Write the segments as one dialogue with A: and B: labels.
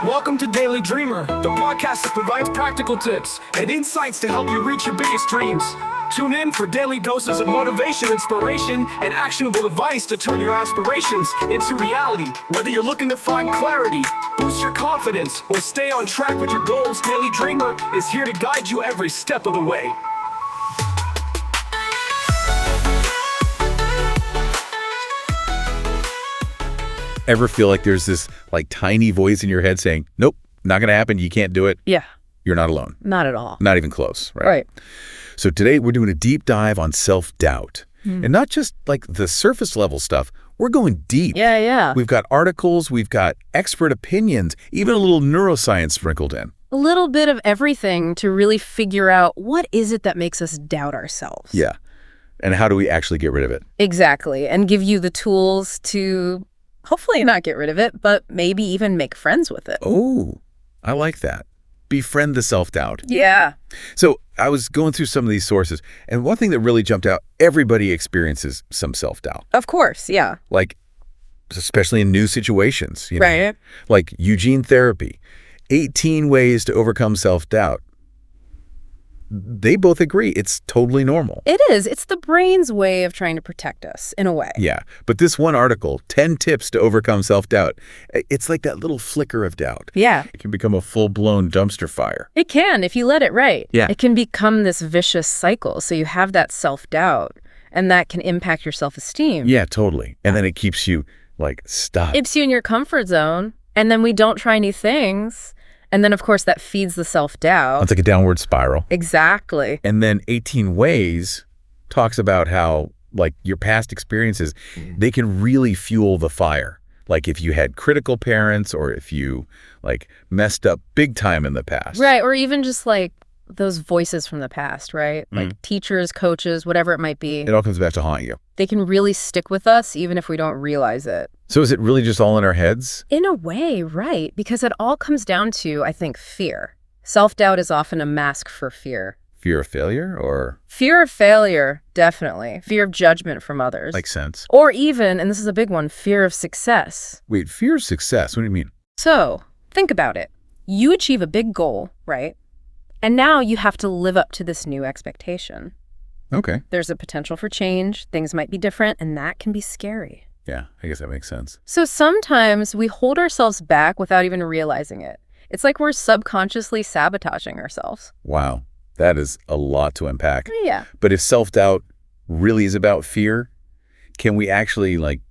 A: Welcome to DailyDreamer, the podcast that provides practical tips and insights to help you reach your biggest dreams. Tune in for daily doses of motivation, inspiration, and actionable advice to turn your aspirations into reality. Whether you're looking to find clarity, boost your confidence, or stay on track with your goals, DailyDreamer is here to guide you every step of the way.
B: Ever feel like there's this tiny voice in your head saying, nope, not going to happen. You can't do it.
C: Yeah.
B: You're not alone.
C: Not at all.
B: Not even close.
C: Right.
B: So today we're doing a deep dive on self-doubt and not just the surface level stuff. We're going deep.
C: Yeah.
B: We've got articles. We've got expert opinions, even a little neuroscience sprinkled in.
C: A little bit of everything to really figure out what is it that makes us doubt ourselves.
B: Yeah. And how do we actually get rid of it?
C: Exactly. And give you the tools to hopefully not get rid of it, but maybe even make friends with it.
B: Oh, I like that. Befriend the self-doubt.
C: Yeah.
B: So I was going through some of these sources, and one thing that really jumped out, everybody experiences some self-doubt.
C: Of course, yeah.
B: Especially in new situations. You know?
C: Right.
B: Like Eugene therapy, 18 ways to overcome self-doubt. They both agree it's totally normal.
C: It is. It's the brain's way of trying to protect us, in a way.
B: Yeah. But this one article, 10 tips to overcome self-doubt, it's like that little flicker of doubt.
C: Yeah.
B: It can become a full-blown dumpster fire.
C: It can, if you let it right.
B: Yeah.
C: It can become this vicious cycle. So you have that self-doubt, and that can impact your self-esteem.
B: Yeah, totally. And then it keeps you, stuck.
C: It keeps you in your comfort zone, and then we don't try new things. And then, of course, that feeds the self-doubt.
B: It's like a downward spiral.
C: Exactly.
B: And then 18 Ways talks about how, your past experiences, they can really fuel the fire. Like if you had critical parents or if you, messed up big time in the past.
C: Right. Or even just, those voices from the past, right? Like teachers, coaches, whatever it might be.
B: It all comes back to haunt you.
C: They can really stick with us even if we don't realize it.
B: So is it really just all in our heads?
C: In a way, right. Because it all comes down to, I think, fear. Self-doubt is often a mask for fear.
B: Fear of failure or?
C: Fear of failure, definitely. Fear of judgment from others.
B: Makes sense.
C: Or even, and this is a big one, fear of success.
B: Wait, fear of success? What do you mean?
C: So, think about it. You achieve a big goal, right? And now you have to live up to this new expectation.
B: Okay.
C: There's a potential for change, things might be different, and that can be scary.
B: Yeah, I guess that makes sense.
C: So sometimes we hold ourselves back without even realizing it. It's like we're subconsciously sabotaging ourselves.
B: Wow, that is a lot to unpack.
C: Yeah.
B: But if self-doubt really is about fear, can we actually,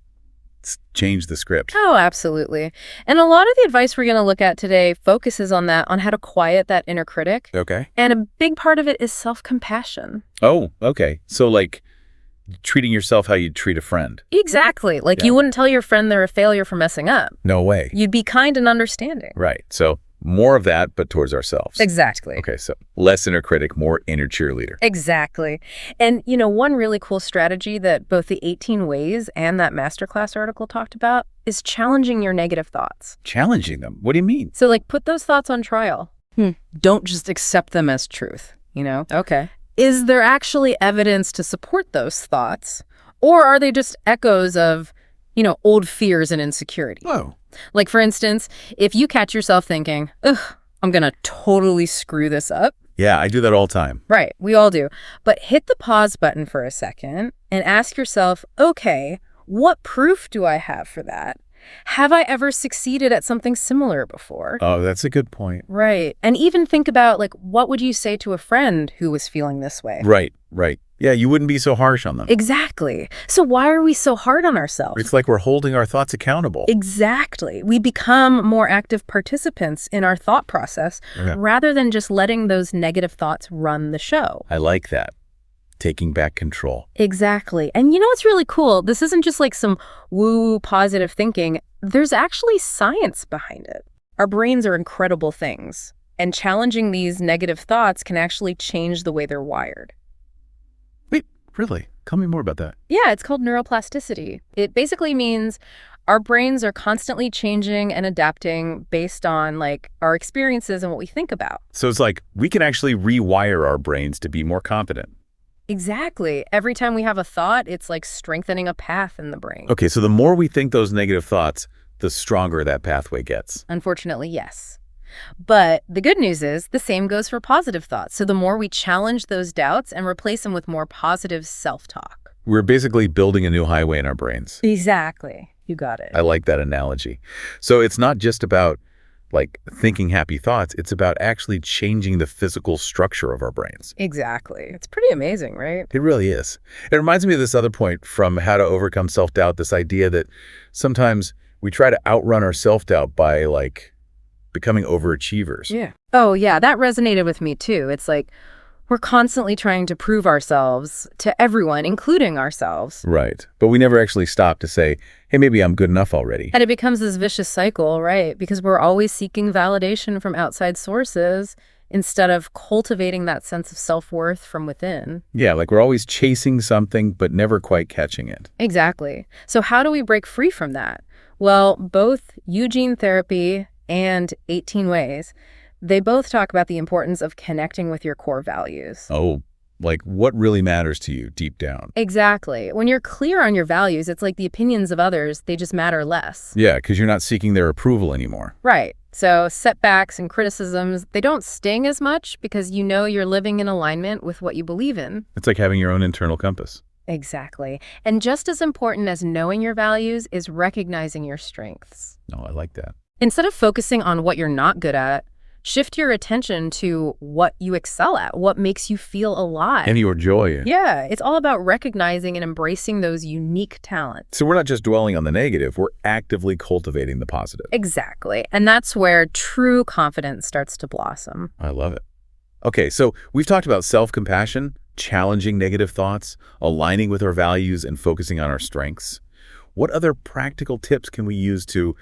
B: change the script?
C: Oh, absolutely. And a lot of the advice we're going to look at today focuses on that, on how to quiet that inner critic.
B: Okay.
C: And a big part of it is self-compassion.
B: Oh, okay. So, treating yourself how you'd treat a friend.
C: Exactly.
B: Yeah.
C: You wouldn't tell your friend they're a failure for messing up.
B: No way.
C: You'd be kind and understanding.
B: Right. So more of that, but towards ourselves.
C: Exactly.
B: Okay, so less inner critic, more inner cheerleader.
C: Exactly. And, one really cool strategy that both the 18 Ways and that masterclass article talked about is challenging your negative thoughts.
B: Challenging them? What do you mean?
C: So, put those thoughts on trial. Don't just accept them as truth, Okay. Is there actually evidence to support those thoughts? Or are they just echoes of, old fears and insecurity?
B: Oh.
C: For instance, if you catch yourself thinking, ugh, I'm going to totally screw this up.
B: Yeah, I do that all the time.
C: Right, we all do. But hit the pause button for a second and ask yourself, okay, what proof do I have for that? Have I ever succeeded at something similar before?
B: Oh, that's a good point.
C: Right. And even think about, what would you say to a friend who was feeling this way?
B: Right. Yeah, you wouldn't be so harsh on them.
C: Exactly. So why are we so hard on ourselves?
B: It's like we're holding our thoughts accountable.
C: Exactly. We become more active participants in our thought process rather than just letting those negative thoughts run the show.
B: I like that. Taking back control.
C: Exactly. And what's really cool? This isn't just some woo-woo positive thinking. There's actually science behind it. Our brains are incredible things, and challenging these negative thoughts can actually change the way they're wired.
B: Wait, really? Tell me more about that.
C: Yeah, it's called neuroplasticity. It basically means our brains are constantly changing and adapting based on our experiences and what we think about.
B: So it's we can actually rewire our brains to be more competent.
C: Exactly. Every time we have a thought, it's like strengthening a path in the brain.
B: Okay, so the more we think those negative thoughts, the stronger that pathway gets.
C: Unfortunately, yes. But the good news is the same goes for positive thoughts. So the more we challenge those doubts and replace them with more positive self-talk.
B: We're basically building a new highway in our brains.
C: Exactly. You got it.
B: I like that analogy. So it's not just about like thinking happy thoughts, it's about actually changing the physical structure of our brains.
C: Exactly. It's pretty amazing, right?
B: It really is. It reminds me of this other point from How to Overcome Self-Doubt, this idea that sometimes we try to outrun our self-doubt by like becoming overachievers.
C: Yeah. Oh, yeah, that resonated with me too. It's like we're constantly trying to prove ourselves to everyone, including ourselves.
B: Right. But we never actually stop to say, hey, maybe I'm good enough already.
C: And it becomes this vicious cycle, right? Because we're always seeking validation from outside sources instead of cultivating that sense of self-worth from within.
B: Yeah, like we're always chasing something, but never quite catching it.
C: Exactly. So how do we break free from that? Well, both Eugene Therapy and 18 Ways, they both talk about the importance of connecting with your core values.
B: Oh, like what really matters to you deep down.
C: Exactly. When you're clear on your values, it's like the opinions of others, they just matter less.
B: Yeah, because you're not seeking their approval anymore.
C: Right. So setbacks and criticisms, they don't sting as much because you know you're living in alignment with what you believe in.
B: It's like having your own internal compass.
C: Exactly. And just as important as knowing your values is recognizing your strengths.
B: No, I like that.
C: Instead of focusing on what you're not good at, shift your attention to what you excel at, what makes you feel alive.
B: And your joy.
C: Yeah, it's all about recognizing and embracing those unique talents.
B: So we're not just dwelling on the negative, we're actively cultivating the positive.
C: Exactly. And that's where true confidence starts to blossom.
B: I love it. Okay, so we've talked about self-compassion, challenging negative thoughts, aligning with our values, and focusing on our strengths. What other practical tips can we use to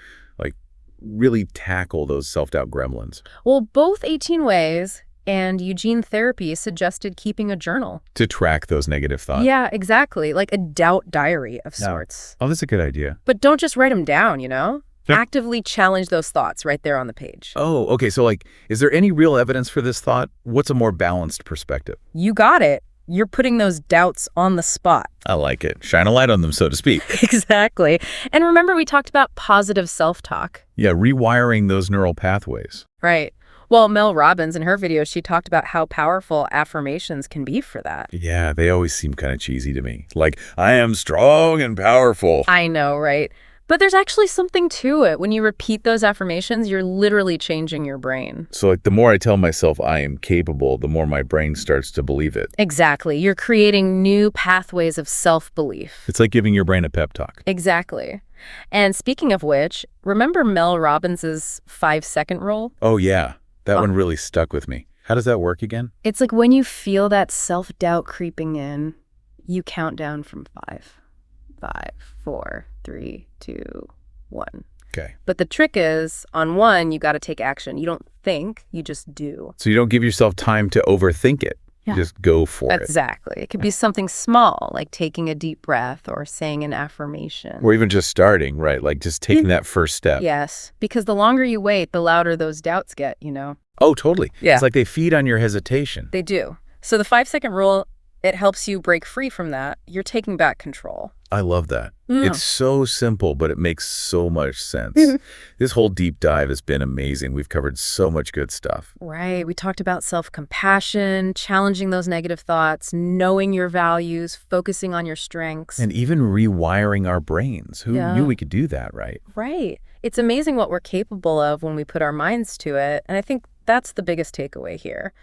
B: really tackle those self-doubt gremlins?
C: Well, both 18 Ways and Eugene Therapy suggested keeping a journal.
B: To track those negative thoughts?
C: Yeah, exactly. Like a doubt diary of sorts.
B: Oh, that's a good idea.
C: But don't just write them down, you know?
B: Yep.
C: Actively challenge those thoughts right there on the page.
B: Oh, okay. So is there any real evidence for this thought? What's a more balanced perspective?
C: You got it. You're putting those doubts on the spot.
B: I like it. Shine a light on them, so to speak.
C: Exactly. And remember, we talked about positive self-talk.
B: Yeah, rewiring those neural pathways.
C: Right. Well, Mel Robbins, in her video, she talked about how powerful affirmations can be for that.
B: Yeah, they always seem kind of cheesy to me. Like, I am strong and powerful.
C: I know, right? But there's actually something to it. When you repeat those affirmations, you're literally changing your brain.
B: So the more I tell myself I am capable, the more my brain starts to believe it.
C: Exactly. You're creating new pathways of self-belief.
B: It's like giving your brain a pep talk.
C: Exactly. And speaking of which, remember Mel Robbins's 5-second rule?
B: Oh, yeah. That one really stuck with me. How does that work again?
C: It's like when you feel that self-doubt creeping in, you count down from 5. 5, 4, 3, 2, 1.
B: Okay.
C: But the trick is, on 1, you got to take action. You don't think, you just do.
B: So you don't give yourself time to overthink it.
C: Yeah.
B: Just go for it.
C: Exactly. It could be something small, like taking a deep breath or saying an affirmation.
B: Or even just starting, right? Like just taking that first step.
C: Yes, because the longer you wait, the louder those doubts get, you know?
B: Oh, totally.
C: Yeah.
B: It's like they feed on your hesitation.
C: They do. So the 5-second rule, it helps you break free from that. You're taking back control.
B: I love that.
C: Mm.
B: It's so simple, but it makes so much sense. This whole deep dive has been amazing. We've covered so much good stuff.
C: Right. We talked about self-compassion, challenging those negative thoughts, knowing your values, focusing on your strengths.
B: And even rewiring our brains. Who knew we could do that, right?
C: Right. It's amazing what we're capable of when we put our minds to it. And I think that's the biggest takeaway here.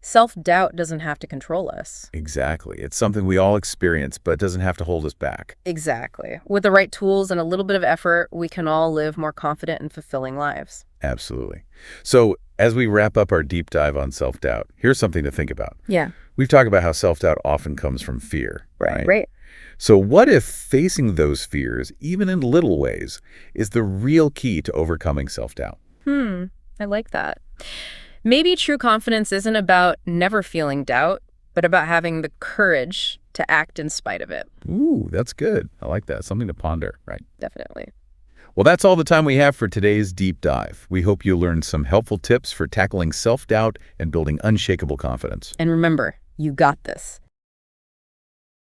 C: Self-doubt doesn't have to control us.
B: Exactly. It's something we all experience, but it doesn't have to hold us back.
C: Exactly. With the right tools and a little bit of effort, we can all live more confident and fulfilling lives.
B: Absolutely. So as we wrap up our deep dive on self-doubt, here's something to think about.
C: Yeah.
B: We've talked about how self-doubt often comes from fear, right?
C: Right.
B: So what if facing those fears, even in little ways, is the real key to overcoming self-doubt?
C: I like that. Maybe true confidence isn't about never feeling doubt, but about having the courage to act in spite of it.
B: Ooh, that's good. I like that. Something to ponder, right?
C: Definitely.
B: Well, that's all the time we have for today's deep dive. We hope you learned some helpful tips for tackling self-doubt and building unshakable confidence.
C: And remember, you got this.